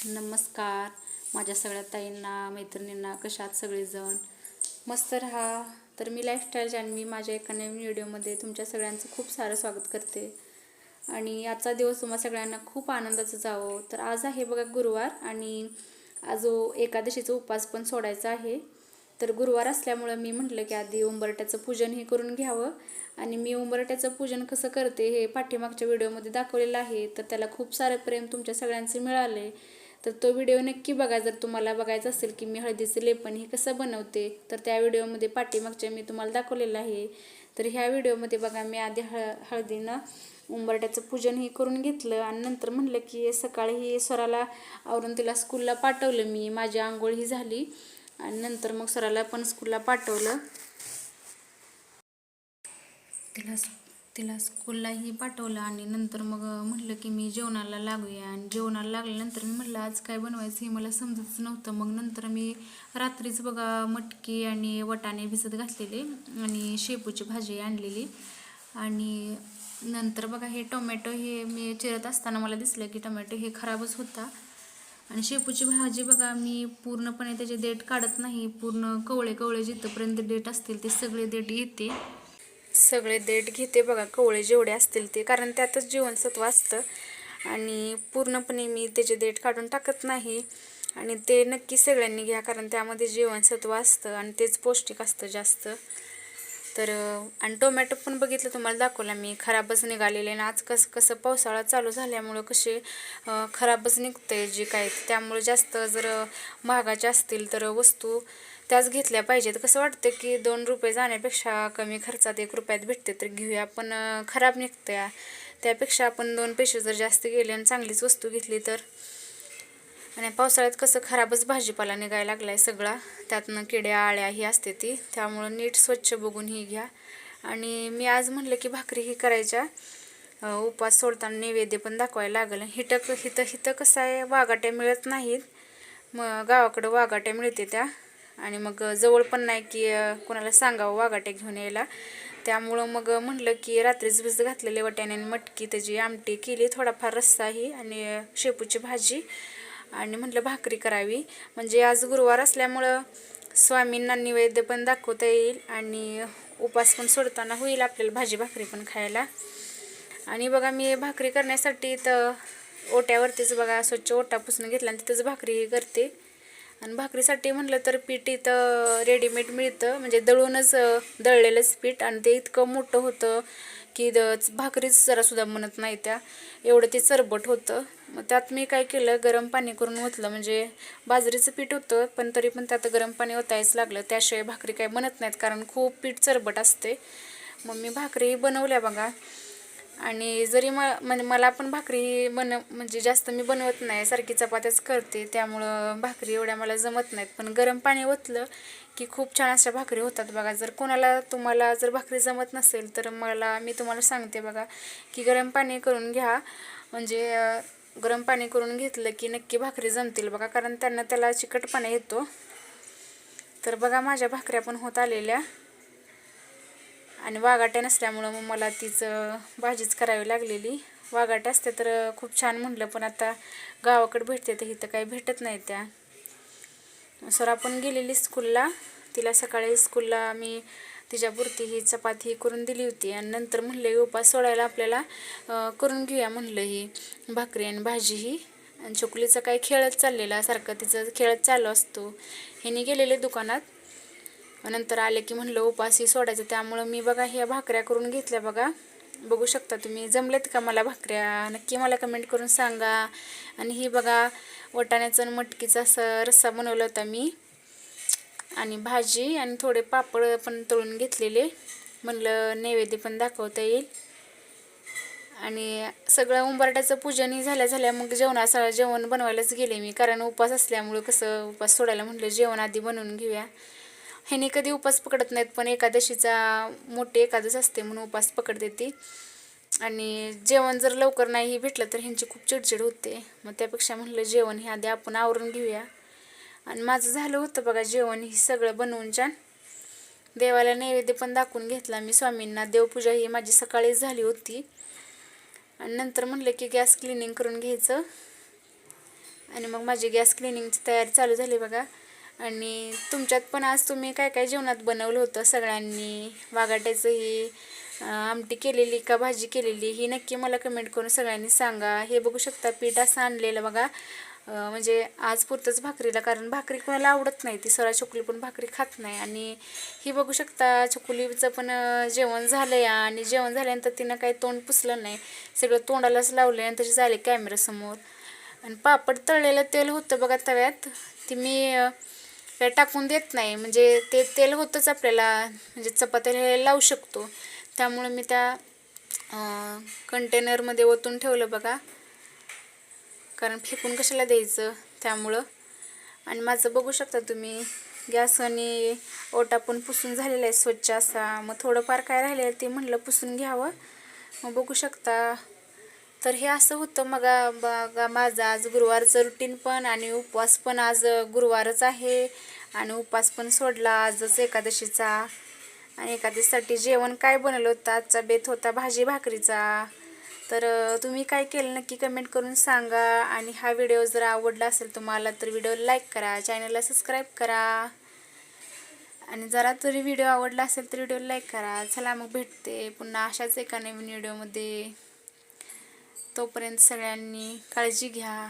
नमस्कार माझ्या सगळ्या ताईंना मैत्रिणींना, कशा आहात सगळेजण? मस्त राहा. तर मी लाईफस्टाईल जान्हवी माझ्या एका नवीन व्हिडिओमध्ये तुमच्या सगळ्यांचं खूप सारं स्वागत करते. आणि आजचा दिवस तुम्हा सगळ्यांना खूप आनंदाचं जावं. तर आज आहे बघा गुरुवार आणि आज एकादशीचा उपवास पण सोडायचा आहे. तर गुरुवार असल्यामुळं मी म्हटलं की आधी उंबरठ्याचं पूजन हे करून घ्यावं. आणि मी उंबरठ्याचं पूजन कसं करते हे पाठीमागच्या व्हिडिओमध्ये दाखवलेलं आहे. तर त्याला खूप सारं प्रेम तुमच्या सगळ्यांचे मिळाले. तर तो व्हिडिओ नक्की बघा जर तुम्हाला बघायचं असेल की मी हळदीचे लेपन हे कसं बनवते. तर त्या व्हिडिओमध्ये पाठीमागच्या मी तुम्हाला दाखवलेलं आहे. तर ह्या व्हिडिओमध्ये बघा मी आधी हळदीनं उंबरठ्याचं पूजन हे करून घेतलं आणि नंतर म्हटलं की सकाळी ही स्वराला आवरून तिला स्कूलला पाठवलं. मी माझी आंघोळ ही झाली आणि नंतर मग स्वराला पण स्कूलला पाठवलं. तिला स्कूललाही पाठवलं आणि नंतर मग म्हटलं की मी जेवणाला लागूया. आणि जेवणाला लागल्यानंतर मी म्हटलं आज काय बनवायचं हे मला समजतच नव्हतं. मग नंतर मी रात्रीच बघा मटकी आणि वटाणे भिजत घातलेले आणि शेपूची भाजी आणलेली. आणि नंतर बघा हे टोमॅटो हे मी चिरत असताना मला दिसलं की टोमॅटो हे खराबच होता. आणि शेपूची भाजी बघा मी पूर्णपणे त्याचे देठ काढत नाही, पूर्ण कवळे कवळे जिथपर्यंत देठ असतील ते सगळे देठ घेते. सगळे देठ घेते बघा, कवळे जेवढे असतील ते, कारण त्यातच जीवनसत्व असतं. आणि पूर्णपणे मी त्याचे देठ काढून टाकत नाही. आणि ते नक्की सगळ्यांनी घ्या, कारण त्यामध्ये जीवनसत्व असतं आणि तेच पौष्टिक असतं जास्त. तर आणि टोमॅटो पण बघितलं तुम्हाला दाखवला मी, खराबच निघालेले. आणि आज कसं पावसाळा चालू झाल्यामुळं कसे खराबच निघतंय जे काय. त्यामुळे जास्त जर महागाचे असतील तर वस्तू त्याच घेतल्या पाहिजेत. कसं वाटतं की 2 रुपये जाण्यापेक्षा कमी खर्चात 1 रुपयात भेटते तर घेऊया, पण खराब निघतं. त्यापेक्षा आपण 2 पैसे जर जास्त गेले आणि चांगलीच वस्तू घेतली तर. आणि पावसाळ्यात कसं खराबच भाजीपाला निघायला लागला आहे सगळा, त्यातनं किड्या आळ्या ही असते ती, त्यामुळं नीट स्वच्छ बघून ही घ्या. आणि मी आज म्हटलं की भाकरी ही करायच्या, उपवास सोडताना नैवेद्य पण दाखवायला लागलं. हिथं कसं आहे, वाघाट्या मिळत नाहीत. मग गावाकडं वाघाट्या मिळते त्या, आणि मग जवळ पण नाही की कोणाला सांगावं वाघाट्या घेऊन यायला. त्यामुळं मग म्हटलं की रात्रीच भिजत घातलेले वाटाणे आणि मटकी त्याची आमटी केली, थोडाफार रस्साही आणि शेपूची भाजी. आणि म्हटलं भाकरी करावी, म्हणजे आज गुरुवार असल्यामुळं स्वामींना नैवेद्य पण दाखवता येईल आणि उपवास पण सोडताना होईल आपल्याला भाजी भाकरी पण खायला. आणि बघा मी भाकरी करण्यासाठी तर ओट्यावरतीच बघा स्वच्छ ओटा पुसून घेतला आणि तिथंच भाकरी करते. आणि भाकरीसाठी म्हटलं तर पीठ इथं रेडीमेड मिळतं, म्हणजे दळलेलंच पीठ. आणि ते इतकं मोठं होतं की भाकरीच जरासुद्धा म्हणत नाही त्या, एवढं ते चरबट होतं. मग त्यात मी काय केलं, गरम पाणी करून ओतलं. म्हणजे बाजरीचं पीठ होतं पण तरी पण त्यात गरम पाणी ओतायच लागलं, त्याशिवाय भाकरी काय बनत नाहीत, कारण खूप पीठ चरबट असते. मग मी भाकरी बनवल्या बघा. आणि जरी म्हणजे मला पण भाकरी म्हणजे जास्त मी बनवत नाही, सारखी चपात्याच करते, त्यामुळं भाकरी एवढ्या मला जमत नाहीत. पण गरम पाणी ओतलं की खूप छान अशा भाकरी होतात बघा. जर तुम्हाला जर भाकरी जमत नसेल तर मी तुम्हाला सांगते बघा की गरम पाणी करून घ्या. म्हणजे गरम पाणी करून घेतलं की नक्की भाकरी जमतील बघा, कारण त्याला चिकटपणा येतो. तर बघा माझ्या भाकऱ्या पण होत आलेल्या. आणि वाघाट्या नसल्यामुळं मग मला तीच भाजीच करावी लागलेली. वाघाट्या असते तर खूप छान म्हटलं, पण आता गावाकडे भेटते तर इथं काही भेटत नाही त्या. सर आपण गेलेली स्कूलला, तिला सकाळी स्कूलला मी तिच्यापुरती ही चपाती करून दिली होती. आणि नंतर म्हणलं उपास सोडायला आपल्याला करून घेऊया म्हणलं ही भाकरी आणि भाजी ही. आणि चकुलीचं काही खेळत चाललेला, सारखं तिचं खेळत चालू असतो. ह्यानी गेलेले दुकानात, नंतर आले की म्हणलं उपासही सोडायचं, त्यामुळं मी बघा ह्या भाकऱ्या करून घेतल्या बघा. बघू शकता तुम्ही, जमलेत का मला भाकऱ्या नक्की मला कमेंट करून सांगा. आणि ही बघा वाटाण्याचं आणि मटकीचा असं रस्सा बनवला होता मी, आणि भाजी आणि थोडे पापड पण तळून घेतलेले, म्हणलं नैवेद्य पण दाखवता येईल. आणि सगळं उंबरठ्याचं पूजनही झाल्या मग जेवण बनवायलाच गेले मी, कारण उपवास असल्यामुळं कसं उपवास सोडायला म्हटलं जेवण आधी बनवून घेऊया. ह्याने कधी उपास पकडत नाहीत, पण एकादशीचा मोठी एकादश असते म्हणून उपास पकडते ती. आणि जेवण जर लवकर नाही भेटलं तर ह्यांची खूप चिडचिड होते. मग त्यापेक्षा म्हटलं जेवण हे आधी आपण आवरून घेऊया. आणि माझं झालं होतं बघा जेवण ही सगळं बनवून छान. देवाला नैवेद्य पण दाखवून घेतला मी स्वामींना. देवपूजा ही माझी सकाळीच झाली होती. आणि नंतर म्हटलं की गॅस क्लिनिंग करून घ्यायचं. आणि मग माझी गॅस क्लिनिंगची तयारी चालू झाली बघा. आणि तुमच्यात पण आज तुम्ही काय काय जेवणात बनवलं होतं सगळ्यांनी? वागाट्याचं ही आमटी केलेली का भाजी केलेली ही नक्की मला कमेंट करून सगळ्यांनी सांगा. हे बघू शकता पीठ असं आणलेलं बघा, म्हणजे आज पुरतंच भाकरीला, कारण भाकरी कोणाला आवडत नाही, ती सरळ चकुली पण भाकरी खात नाही. आणि ही बघू शकता चकुलीचं पण जेवण झालं या, आणि जेवण झाल्यानंतर तिनं काही तोंड पुसलं नाही, सगळं तोंडालाच लावलं आणि तसे झाले कॅमेऱ्यासमोर. आणि पापड तळलेलं तेल होतं बघा तव्यात, ती मी काय टाकून देत नाही, म्हणजे ते तेल होतंच आपल्याला, म्हणजे चपात्याला लावू शकतो, त्यामुळे मी त्या कंटेनरमध्ये ओतून ठेवलं बघा, कारण फेकून कशाला द्यायचं त्यामुळं. आणि माझं बघू शकता तुम्ही गॅस आणि ओटा पण पुसून झालेला आहे स्वच्छ असा. मग थोडंफार काय राहिले ते म्हटलं पुसून घ्यावं. मग बघू शकता, तर हे असं होतं मग बघा माझं आज गुरुवारचं रुटीन पण, आणि उपवास पण आज गुरुवारच आहे, आणि उपवास पण सोडला आजच एकादशीचा. आणि एकादशीसाठी जेवण काय बनवलं होतं? आजचा बेत होता भाजी भाकरीचा. तर तुम्ही काय केलं नक्की कमेंट करून सांगा. आणि हा व्हिडिओ जर आवडला असेल तुम्हाला तर व्हिडिओ लाईक करा, चॅनलला सबस्क्राईब करा, आणि जरा तरी व्हिडिओ आवडला असेल तर व्हिडिओ लाईक करा. चला मग भेटते पुन्हा अशाच एका नवीन व्हिडिओमध्ये. तोपर्यंत सगळ्यांनी काळजी घ्या.